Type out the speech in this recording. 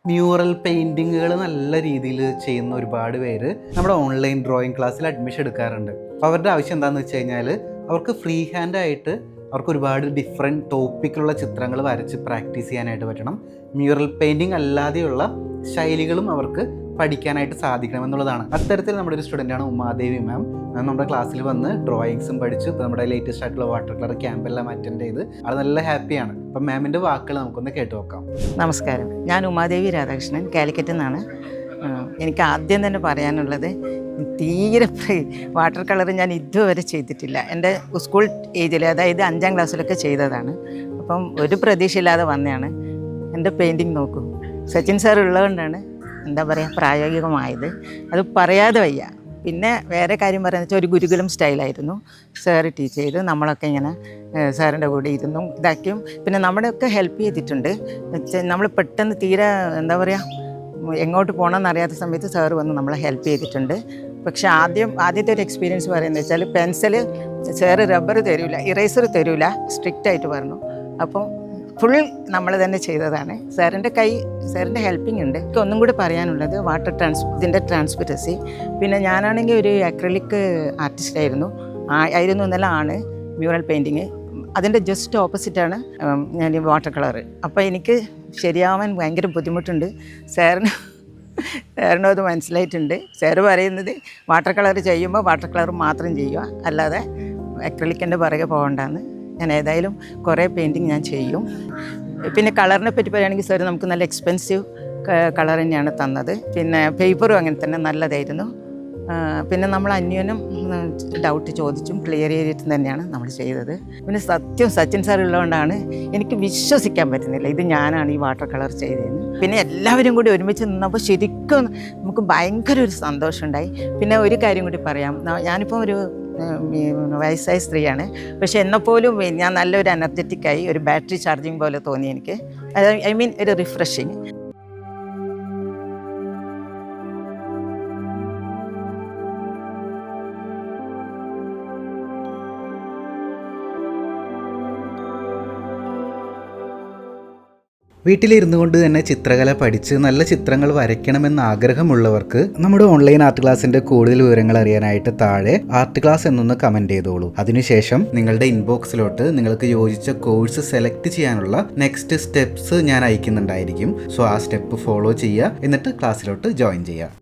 Mural പെയിൻറ്റിങ്ങുകൾ നല്ല രീതിയിൽ ചെയ്യുന്ന ഒരുപാട് പേര് നമ്മുടെ ഓൺലൈൻ ഡ്രോയിങ് ക്ലാസ്സിൽ അഡ്മിഷൻ എടുക്കാറുണ്ട്. അപ്പോൾ അവരുടെ ആവശ്യം എന്താണെന്ന് വെച്ച് കഴിഞ്ഞാൽ അവർക്ക് ഫ്രീ ഹാൻഡായിട്ട് അവർക്ക് ഒരുപാട് ഡിഫറെൻറ്റ് ടോപ്പിക്കുള്ള ചിത്രങ്ങൾ വരച്ച് പ്രാക്ടീസ് ചെയ്യാനായിട്ട് പറ്റണം. മ്യൂറൽ പെയിൻറ്റിങ് അല്ലാതെയുള്ള ശൈലികളും അവർക്ക് പഠിക്കാനായിട്ട് സാധിക്കണം എന്നുള്ളതാണ്. അത്തരത്തിൽ നമ്മുടെ ഒരു സ്റ്റുഡൻ്റാണ് ഉമാദേവി മാം. നമ്മുടെ ക്ലാസ്സിൽ വന്ന് ഡ്രോയിങ്സും പഠിച്ച് നമ്മുടെ ലേറ്റസ്റ്റ് ആയിട്ടുള്ള വാട്ടർ കളർ ക്യാമ്പെല്ലാം അറ്റൻഡ് ചെയ്ത് അത് നല്ല ഹാപ്പിയാണ്. അപ്പം മാമിൻ്റെ വാക്കുകൾ നമുക്കൊന്ന് കേട്ടു നോക്കാം. നമസ്കാരം, ഞാൻ ഉമാദേവി രാധാകൃഷ്ണൻ, കാലിക്കറ്റിൽ നിന്നാണ്. എനിക്ക് ആദ്യം തന്നെ പറയാനുള്ളത്, തീരെ വാട്ടർ കളർ ഞാൻ ഇതുവരെ ചെയ്തിട്ടില്ല. എൻ്റെ സ്കൂൾ ഏജിൽ, അതായത് 5ാം ക്ലാസ്സിലൊക്കെ ചെയ്തതാണ്. അപ്പം ഒരു പ്രതീക്ഷയില്ലാതെ വന്നതാണ്. എൻ്റെ പെയിൻറ്റിങ് നോക്കൂ, സച്ചിൻ സാർ ഉള്ളതുകൊണ്ടാണ് എന്താ പറയുക പ്രായോഗികമായത്. അത് പറയാതെ വയ്യ. പിന്നെ വേറെ കാര്യം പറയുന്നത് വെച്ചാൽ ഒരു ഗുരുകുലം സ്റ്റൈലായിരുന്നു. സാറ് ടീച്ച് ചെയ്ത് നമ്മളൊക്കെ ഇങ്ങനെ സാറിൻ്റെ കൂടെ ഇരുന്നും ഇതാക്കിയും പിന്നെ നമ്മുടെയൊക്കെ ഹെൽപ്പ് ചെയ്തിട്ടുണ്ട്. നമ്മൾ പെട്ടെന്ന് തീരെ എന്താ പറയുക എങ്ങോട്ട് പോകണമെന്ന് അറിയാത്ത സമയത്ത് സാറ് വന്ന് നമ്മളെ ഹെൽപ്പ് ചെയ്തിട്ടുണ്ട്. പക്ഷേ ആദ്യത്തെ ഒരു എക്സ്പീരിയൻസ് പറയുന്നത് വെച്ചാൽ പെൻസിൽ സാറ് റബ്ബർ തരില്ല, ഇറേസർ തരില്ല, സ്ട്രിക്റ്റായിട്ട് പറഞ്ഞു. അപ്പം ഫുൾ നമ്മൾ തന്നെ ചെയ്തതാണ്. സാറിൻ്റെ ഹെൽപ്പിംഗ് ഉണ്ട്. എനിക്ക് ഒന്നും കൂടി പറയാനുള്ളത് ഇതിൻ്റെ ട്രാൻസ്പെറൻസി. പിന്നെ ഞാനാണെങ്കിൽ ഒരു അക്രലിക് ആർട്ടിസ്റ്റായിരുന്നു എന്നല്ല ആണ് മ്യൂറൽ പെയിൻറ്റിങ്. അതിൻ്റെ ജസ്റ്റ് ഓപ്പോസിറ്റാണ് ഞാൻ വാട്ടർ കളർ. അപ്പോൾ എനിക്ക് ശരിയാവാൻ ഭയങ്കര ബുദ്ധിമുട്ടുണ്ട്. സാറിനും അത് മനസ്സിലായിട്ടുണ്ട്. സാറ് പറയുന്നത് വാട്ടർ കളർ ചെയ്യുമ്പോൾ വാട്ടർ കളർ മാത്രം ചെയ്യുക, അല്ലാതെ അക്രലിക്കിൻ്റെ പുറകെ പോകണ്ടെന്ന്. ഞാൻ ഏതായാലും കുറേ പെയിൻറ്റിങ് ഞാൻ ചെയ്യും. പിന്നെ കളറിനെ പറ്റി പറയുകയാണെങ്കിൽ സാർ നമുക്ക് നല്ല എക്സ്പെൻസീവ് കളർ തന്നെയാണ് തന്നത്. പിന്നെ പേപ്പറും അങ്ങനെ തന്നെ നല്ലതായിരുന്നു. പിന്നെ നമ്മൾ അന്യോന്യം ഡൗട്ട് ചോദിച്ചും ക്ലിയർ ചെയ്തിട്ടും തന്നെയാണ് നമ്മൾ ചെയ്തത്. പിന്നെ സച്ചിൻ സാർ ഉള്ളതുകൊണ്ടാണ് എനിക്ക് വിശ്വസിക്കാൻ പറ്റുന്നില്ല ഇത് ഞാനാണ് ഈ വാട്ടർ കളർ ചെയ്തതെന്ന്. പിന്നെ എല്ലാവരും കൂടി ഒരുമിച്ച് നിന്നപ്പോൾ ശരിക്കും നമുക്ക് ഭയങ്കര ഒരു സന്തോഷമുണ്ടായി. പിന്നെ ഒരു കാര്യം കൂടി പറയാം, ഞാനിപ്പോൾ ഒരു വയസ്സായ സ്ത്രീയാണ്. പക്ഷെ എന്നെപ്പോലും ഞാൻ നല്ലൊരു എനർജറ്റിക്കായി, ഒരു ബാറ്ററി ചാർജിങ് പോലെ തോന്നി എനിക്ക്. ഐ മീൻ ഒരു റിഫ്രഷിങ്. വീട്ടിലിരുന്നു കൊണ്ട് തന്നെ ചിത്രകല പഠിച്ച് നല്ല ചിത്രങ്ങൾ വരയ്ക്കണമെന്ന് ആഗ്രഹമുള്ളവർക്ക് നമ്മുടെ ഓൺലൈൻ ആർട്ട് ക്ലാസ്സിന്റെ കൂടുതൽ വിവരങ്ങൾ അറിയാനായിട്ട് താഴെ ആർട്ട് ക്ലാസ് എന്നൊന്ന് കമന്റ് ചെയ്തോളൂ. അതിനുശേഷം നിങ്ങളുടെ ഇൻബോക്സിലോട്ട് നിങ്ങൾക്ക് യോജിച്ച കോഴ്സ് സെലക്ട് ചെയ്യാനുള്ള നെക്സ്റ്റ് സ്റ്റെപ്സ് ഞാൻ അയക്കുന്നുണ്ടായിരിക്കും. സോ ആ സ്റ്റെപ്പ് ഫോളോ ചെയ്യുക, എന്നിട്ട് ക്ലാസ്സിലോട്ട് ജോയിൻ ചെയ്യുക.